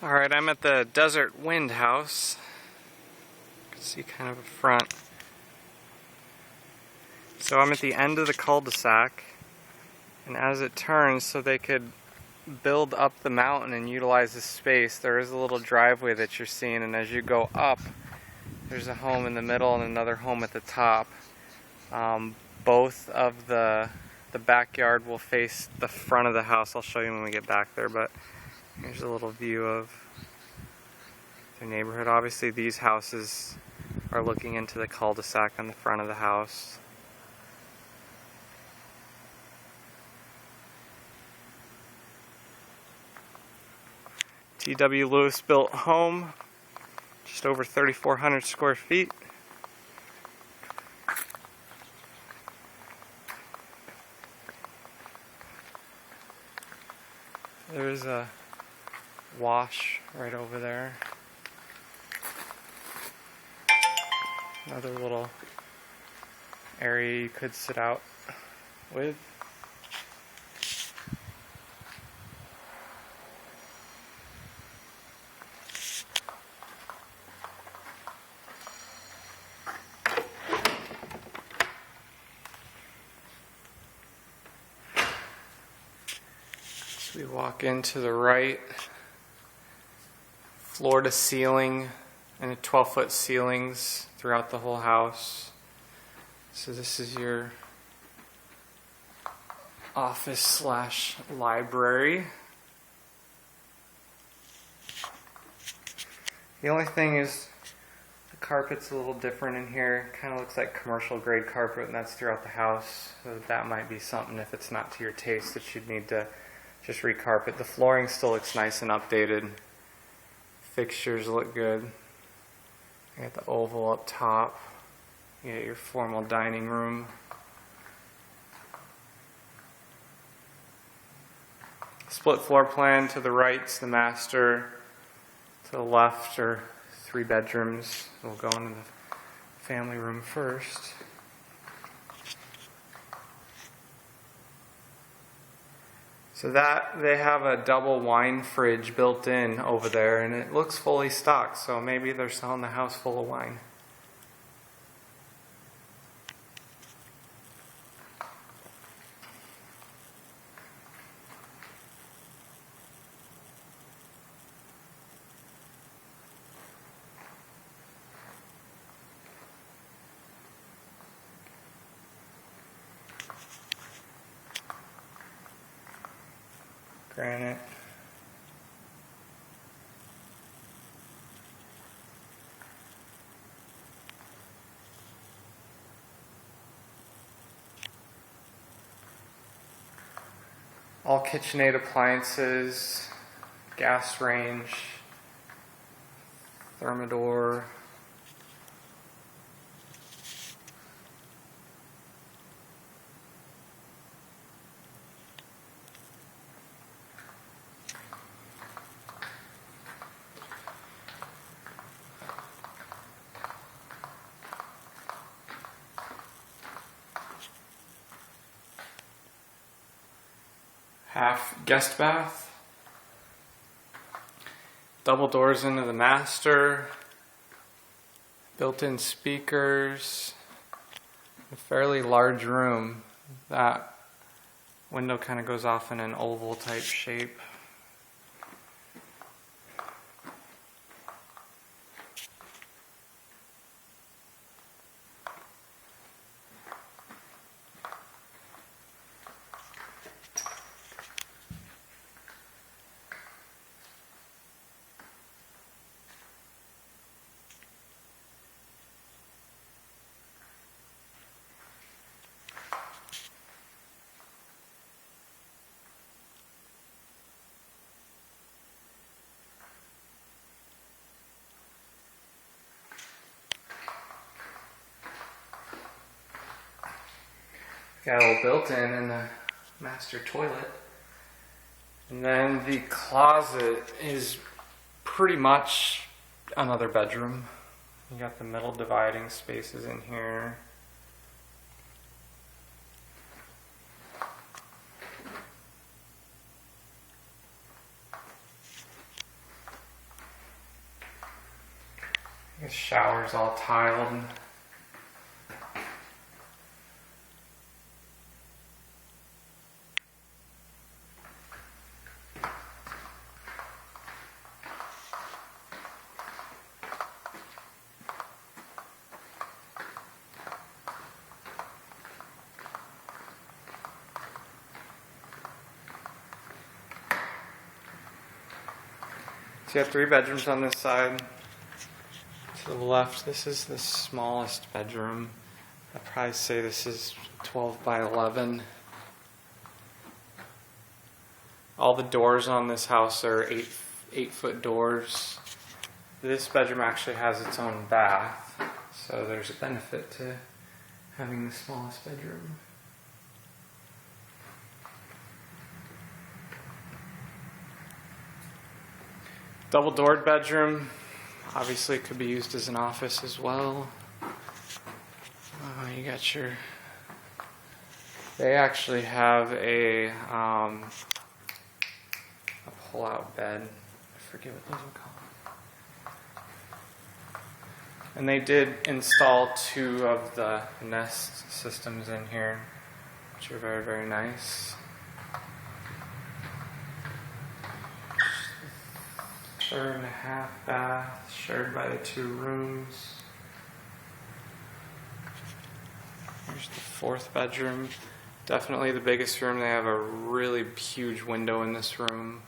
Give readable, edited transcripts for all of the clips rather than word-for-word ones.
Alright, I'm at the Desert Wind House. You can see kind of a front. So I'm at the end of the cul-de-sac, and as it turns, so they could build up the mountain and utilize the space, there is a little driveway that you're seeing, and as you go up, there's a home in the middle and another home at the top. Both of the backyard will face the front of the house. I'll show you when we get back there, but here's a little view of their neighborhood. Obviously these houses are looking into the cul-de-sac on the front of the house. T.W. Lewis built home, just over 3,400 square feet. There's a wash right over there. Another little area you could sit out with. We walk into the right, floor to ceiling, and 12-foot ceilings throughout the whole house. So this is your office / library. The only thing is the carpet's a little different in here. Kind of looks like commercial grade carpet, and that's throughout the house. So that might be something, if it's not to your taste, that you'd need to just recarpet. The flooring still looks nice and updated. Fixtures look good. You got the oval up top. You got your formal dining room. Split floor plan. To the right's the master. To the left are 3 bedrooms. We'll go into the family room first. So that, they have a double wine fridge built in over there, and it looks fully stocked, so maybe they're selling the house full of wine. Granite. All KitchenAid appliances, gas range, Thermador. Half guest bath, double doors into the master, built-in speakers, a fairly large room. That window kind of goes off in an oval type shape. Got a little built-in in the master toilet. And then the closet is pretty much another bedroom. You got the middle dividing spaces in here. The shower's all tiled. So you have 3 bedrooms on this side. To the left, this is the smallest bedroom. I'd probably say this is 12 by 11. All the doors on this house are 8-foot doors. This bedroom actually has its own bath, so there's a benefit to having the smallest bedroom. Double-doored bedroom. Obviously, it could be used as an office as well. You got your. They actually have a pull-out bed. I forget what those are called. And they did install 2 of the Nest systems in here, which are very, very nice. 3.5 bath, shared by the 2 rooms. Here's the 4th bedroom. Definitely the biggest room. They have a really huge window in this room.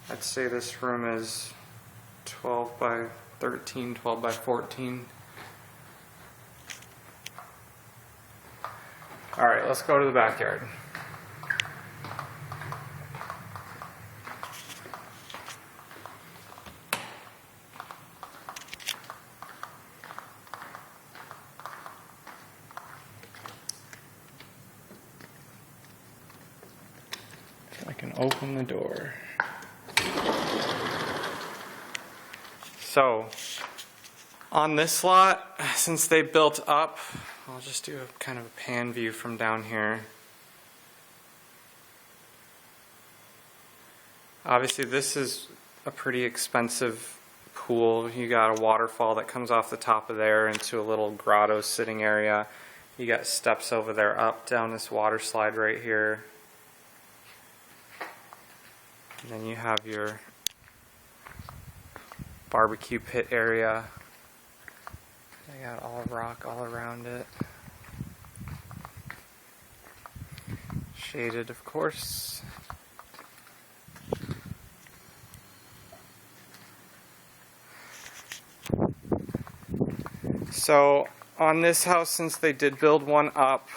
I'd say this room is 12 by 13, 12 by 14. Alright, let's go to the backyard. I can open the door. So, on this lot, since they built up, I'll just do a kind of a pan view from down here. Obviously, this is a pretty expensive pool. You got a waterfall that comes off the top of there into a little grotto sitting area. You got steps over there up down this water slide right here. And then you have your barbecue pit area. They got all rock all around it. Shaded, of course. So, on this house, since they did build one up,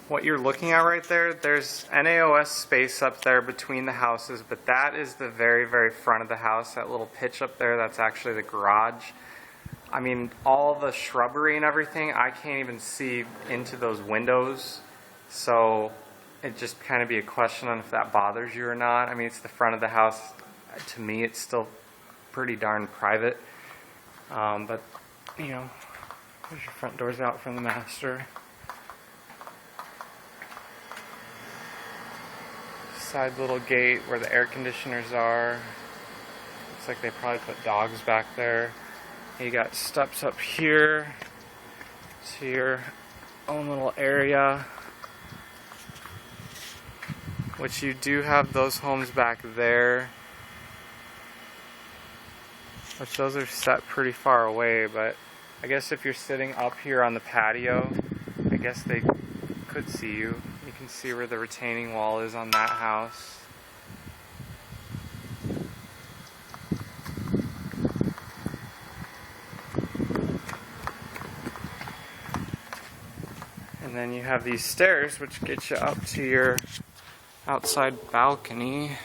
what you're looking at right there, there's NAOS space up there between the houses, but that is the very, very front of the house. That little pitch up there, that's actually the garage. I mean, all the shrubbery and everything, I can't even see into those windows. So it just kind of be a question on if that bothers you or not. I mean, it's the front of the house. To me, it's still pretty darn private. But, you know, there's your front doors out from the master. Side little gate where the air conditioners are. Looks like they probably put dogs back there. You got steps up here to your own little area, which you do have those homes back there, which those are set pretty far away, but I guess if you're sitting up here on the patio, I guess they could see you. You can see where the retaining wall is on that house. And then you have these stairs which get you up to your outside balcony.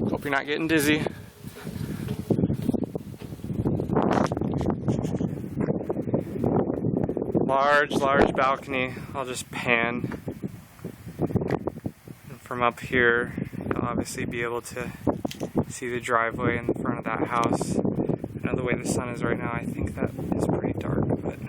Hope you're not getting dizzy. Large balcony. I'll just pan. And from up here, you'll obviously be able to see the driveway in the front of that house. I know the way the sun is right now, I think that is pretty dark, but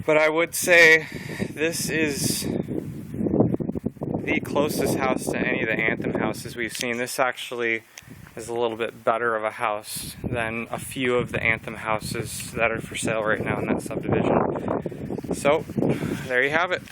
But I would say this is the closest house to any of the Anthem houses we've seen. This actually is a little bit better of a house than a few of the Anthem houses that are for sale right now in that subdivision. So, there you have it.